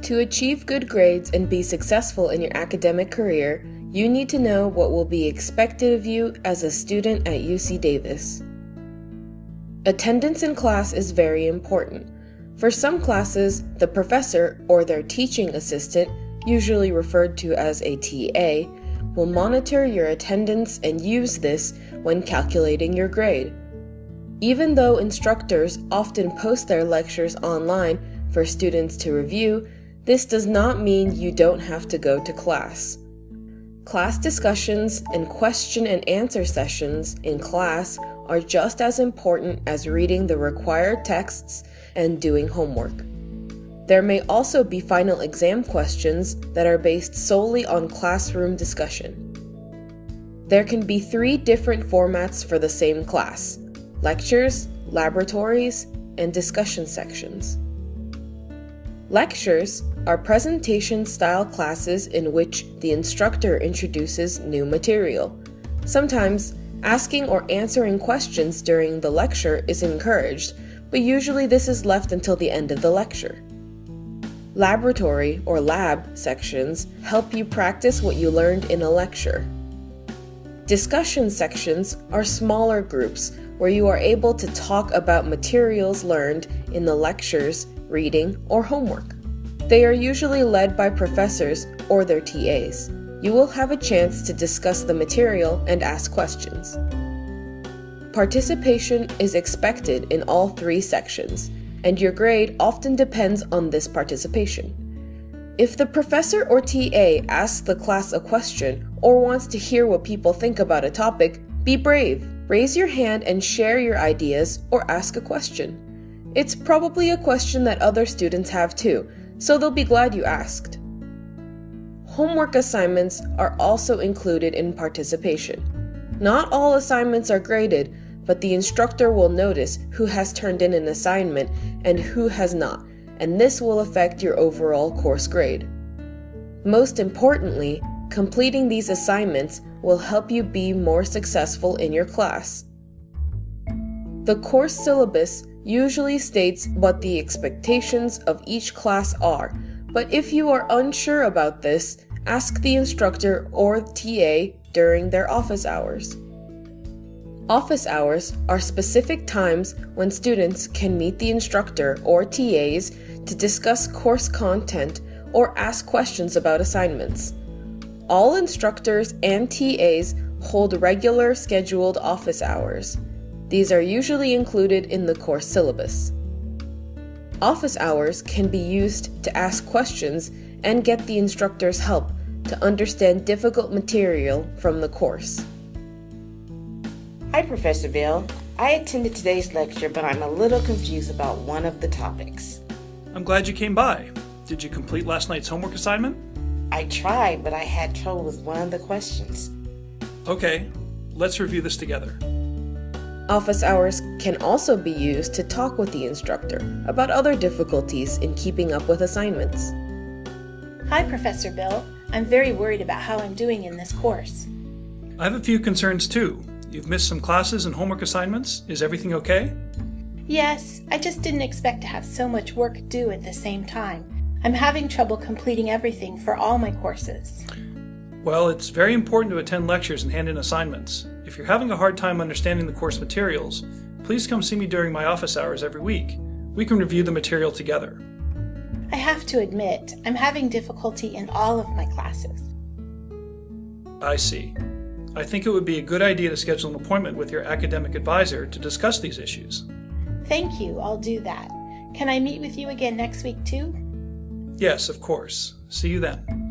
To achieve good grades and be successful in your academic career, you need to know what will be expected of you as a student at UC Davis. Attendance in class is very important. For some classes, the professor or their teaching assistant, usually referred to as a TA, will monitor your attendance and use this when calculating your grade. Even though instructors often post their lectures online for students to review, this does not mean you don't have to go to class. Class discussions and question and answer sessions in class are just as important as reading the required texts and doing homework. There may also be final exam questions that are based solely on classroom discussion. There can be 3 different formats for the same class: lectures, laboratories, and discussion sections. Lectures are presentation-style classes in which the instructor introduces new material. Sometimes, asking or answering questions during the lecture is encouraged, but usually this is left until the end of the lecture. Laboratory or lab sections help you practice what you learned in a lecture. Discussion sections are smaller groups where you are able to talk about materials learned in the lectures, reading, or homework. They are usually led by professors or their TAs. You will have a chance to discuss the material and ask questions. Participation is expected in all 3 sections, and your grade often depends on this participation. If the professor or TA asks the class a question or wants to hear what people think about a topic, be brave. Raise your hand and share your ideas or ask a question. It's probably a question that other students have too, so they'll be glad you asked. Homework assignments are also included in participation. Not all assignments are graded, but the instructor will notice who has turned in an assignment and who has not, and this will affect your overall course grade. Most importantly, completing these assignments will help you be more successful in your class. The course syllabus usually states what the expectations of each class are, but if you are unsure about this, ask the instructor or TA during their office hours. Office hours are specific times when students can meet the instructor or TAs to discuss course content or ask questions about assignments. All instructors and TAs hold regular scheduled office hours. These are usually included in the course syllabus. Office hours can be used to ask questions and get the instructor's help to understand difficult material from the course. Hi, Professor Bill. I attended today's lecture, but I'm a little confused about one of the topics. I'm glad you came by. Did you complete last night's homework assignment? I tried, but I had trouble with one of the questions. Okay, let's review this together. Office hours can also be used to talk with the instructor about other difficulties in keeping up with assignments. Hi, Professor Bill. I'm very worried about how I'm doing in this course. I have a few concerns too. You've missed some classes and homework assignments. Is everything okay? Yes, I just didn't expect to have so much work due at the same time. I'm having trouble completing everything for all my courses. Well, it's very important to attend lectures and hand in assignments. If you're having a hard time understanding the course materials, please come see me during my office hours every week. We can review the material together. I have to admit, I'm having difficulty in all of my classes. I see. I think it would be a good idea to schedule an appointment with your academic advisor to discuss these issues. Thank you, I'll do that. Can I meet with you again next week too? Yes, of course. See you then.